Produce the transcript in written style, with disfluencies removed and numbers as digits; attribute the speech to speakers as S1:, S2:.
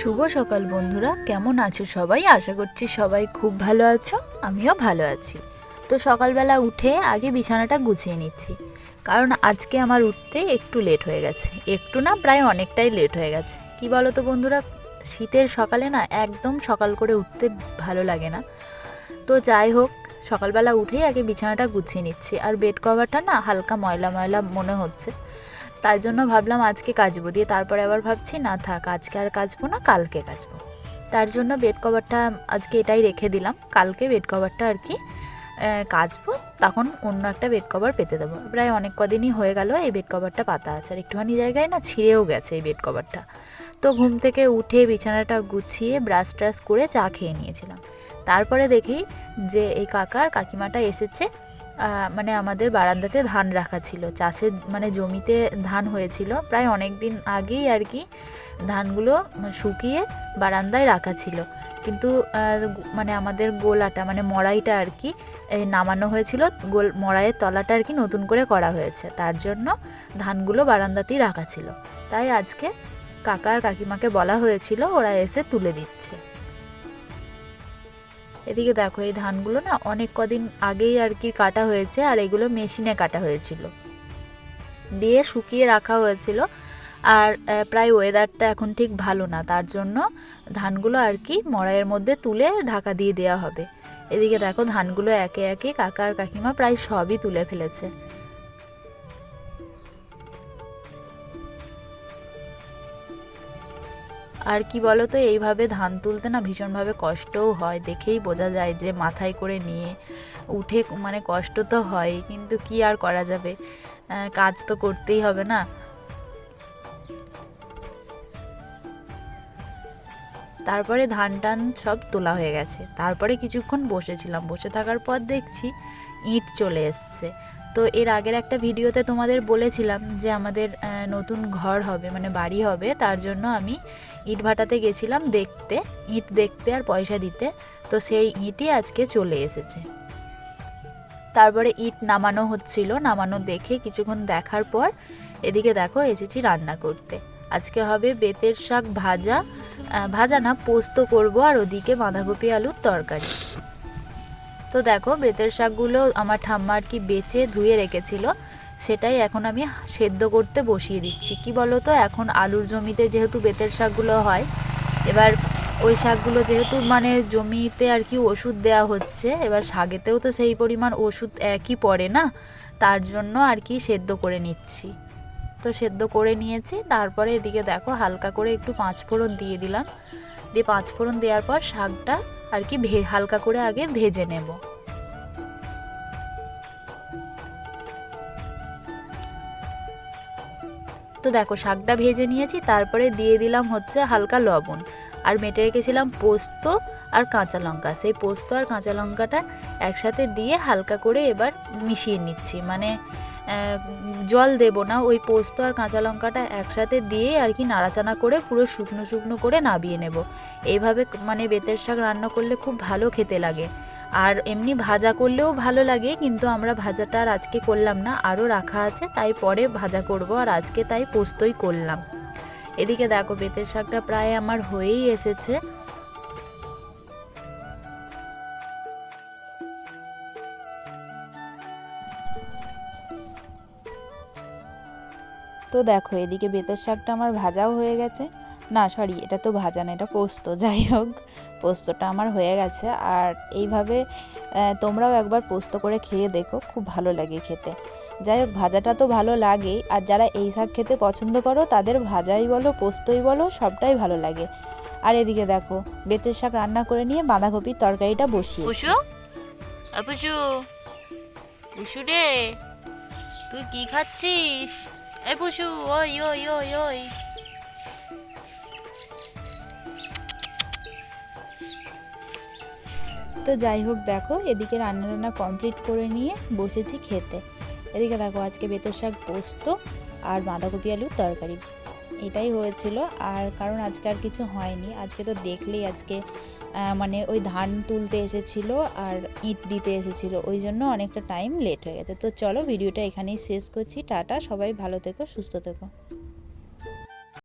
S1: শুভ সকাল বন্ধুরা, কেমন আছো সবাই? আশা করছি সবাই খুব ভালো আছো, আমিও ভালো আছি। তো সকালবেলা উঠে আগে বিছানাটা গুছিয়ে নিচ্ছি, কারণ আজকে আমার উঠতে একটু লেট হয়ে গেছে। একটু না, প্রায় অনেকটাই লেট হয়ে গেছে। কি বলো তো বন্ধুরা, শীতের সকালে না একদম সকাল করে উঠতে ভালো লাগে না। তো যাই হোক, সকালবেলা উঠেই আগে বিছানাটা গুছিয়ে নিচ্ছি। আর বেড কভারটা না হালকা ময়লা ময়লা মনে হচ্ছে, তাই জন্য ভাবলাম আজকে কাচবো। দিয়ে তারপরে আবার ভাবছি না থাক, আজকে আর কাচবো না, কালকে কাচবো। তার জন্য বেড কভারটা আজকে এটাই রেখে দিলাম, কালকে বেড কভারটা আর কি কাচবো, তখন অন্য একটা বেড কভার পেতে দেবো। প্রায় অনেক কদিনই হয়ে গেল এই বেড কভারটা পাতা আছে, আর একটুখানি জায়গায় না ছিঁড়েও গেছে এই বেড কভারটা। তো ঘুম থেকে উঠে বিছানাটা গুছিয়ে ব্রাশ ট্রাশ করে চা খেয়ে নিয়েছিলাম। তারপরে দেখি যে এই কাকা আর কাকিমাটা এসেছে। মানে আমাদের বারান্দাতে ধান রাখা ছিল, চাষের মানে জমিতে ধান হয়েছিল প্রায় অনেক দিন আগেই আর কি। ধানগুলো শুকিয়ে বারান্দায় রাখা ছিল, কিন্তু মানে আমাদের গোলাটা মানে মড়াইটা আর কি নামানো হয়েছিল, মড়াইয়ের তলাটা আর কি নতুন করে করা হয়েছে, তার জন্য ধানগুলো বারান্দাতেই রাখা ছিল। তাই আজকে কাকা আর কাকিমাকে বলা হয়েছিল, ওরা এসে তুলে দিচ্ছে। এদিকে দেখো, এই ধানগুলো না অনেক কদিন আগেই আর কি কাটা হয়েছে, আর এগুলো মেশিনে কাটা হয়েছিল, দিয়ে শুকিয়ে রাখা হয়েছিল। আর প্রায় ওয়েদারটা এখন ঠিক ভালো না, তার জন্য ধানগুলো আর কি মড়াইয়ের মধ্যে তুলে ঢাকা দিয়ে দেওয়া হবে। এদিকে দেখো, ধানগুলো একে একে কাকা আর কাকিমা প্রায় সবই তুলে ফেলেছে। আর কি বলো তো, এইভাবে ধান তুলতে না ভীষণভাবে কষ্টও হয়, দেখেই বোঝা যায় যে মাথায় করে নিয়ে উঠে মানে কষ্ট তো হয়, কিন্তু কি আর করা যাবে, কাজ তো করতেই হবে না। তারপরে ধান টান সব তোলা হয়ে গেছে, তারপরে কিছুক্ষণ বসেছিলাম, বসে থাকার পর দেখছি ইট চলে এসছে। তো এর আগের একটা ভিডিওতে তোমাদের বলেছিলাম যে আমাদের নতুন ঘর হবে, মানে বাড়ি হবে, তার জন্য আমি ইট ভাটাতে গেছিলাম দেখতে, ইট দেখতে আর পয়সা দিতে। তো সেই ইটই আজকে চলে এসেছে। তারপরে ইট নামানো হচ্ছিল, নামানো দেখে কিছুক্ষণ দেখার পর এদিকে দেখো এসেছি রান্না করতে। আজকে হবে বেতের শাক ভাজা, ভাজা না পোস্ত করব, আর ওদিকে বাঁধাকপি আলুর তরকারি। তো দেখো, বেতের শাকগুলো আমার ঠাম্মা আর কি বেছে ধুয়ে রেখেছিল, সেটাই এখন আমি সেদ্ধ করতে বসিয়ে দিচ্ছি। কি বলো তো, এখন আলুর জমিতে যেহেতু বেতের শাকগুলো হয়, এবার ওই শাকগুলো যেহেতু মানে জমিতে আর কি ওষুধ দেওয়া হচ্ছে, এবার শাকেতেও তো সেই পরিমাণ ওষুধ একই পড়ে না, তার জন্য আর কি সেদ্ধ করে নিচ্ছি। তো সেদ্ধ করে নিয়েছি, তারপরে এদিকে দেখো হালকা করে একটু পাঁচফোড়ন দিয়ে দিলাম, দিয়ে পাঁচফোড়ন দেওয়ার পর শাকটা আর কি হালকা করে আগে ভেজে নেব। তো দেখো শাকটা ভেজে নিয়েছি, তারপরে দিয়ে দিলাম হচ্ছে হালকা লবণ, আর মেটে রেখেছিলাম পোস্ত আর কাঁচা লঙ্কা। সেই পোস্ত আর কাঁচা লঙ্কাটা একসাথে দিয়ে হালকা করে এবার মিশিয়ে নিচ্ছি, মানে জল দেব না, ওই পোস্ত আর কাঁচা লঙ্কাটা একসাথে দিয়ে আর কি নাড়াচাড়া করে পুরো শুকনো শুকনো করে নামিয়ে নেব। এইভাবে মানে বেতের শাক রান্না করলে খুব ভালো খেতে লাগে, আর এমনি ভাজা করলেও ভালো লাগে, কিন্তু আমরা ভাজাটা আর আজকে করলাম না, আরও রাখা আছে, তাই পরে ভাজা করব, আর আজকে তাই পোস্তই করলাম। এদিকে দেখো বেতের শাকটা প্রায় আমার হয়েই এসেছে। তো দেখো এদিকে বেতের শাকটা আমার ভাজাও হয়ে গেছে, না সরি, এটা তো ভাজা না, এটা পোস্ত, যাই হোক পোস্তটা আমার হয়ে গেছে। আর এইভাবে তোমরাও একবার পোস্ত করে খেয়ে দেখো, খুব ভালো লাগে খেতে। যাই হোক, ভাজাটা তো ভালো লাগেই, আর যারা এই শাক খেতে পছন্দ করো তাদের ভাজাই বলো পোস্তই বলো সবটাই ভালো লাগে। আর এদিকে দেখো বেতের শাক রান্না করে নিয়ে বাঁধাকপির তরকারিটা বসিয়ে। পুষু পুষু পুষু রে, তুই কি খাচ্ছিস? এই পুষু, ওই ওই ওই ওই। তো যাই হোক দেখো, এদিকে রান্না কমপ্লিট করে নিয়ে বসেছি খেতে। এদিকে দেখো আজকে বেতের শাক পোস্ত আর বাঁধাকপি আলুর তরকারি, এটাই হয়েছিল। আর কারণ আজকে আর কিছু হয়নি, আজকে তো দেখলেই আজকে মানে ওই ধান তুলতে এসেছিল আর ইট দিতে এসেছিল, ওই জন্য অনেকটা টাইম লেট হয়ে গেছে। তো চলো ভিডিওটা এখানেই শেষ করছি, টাটা, সবাই ভালো থেকো, সুস্থ থেকো।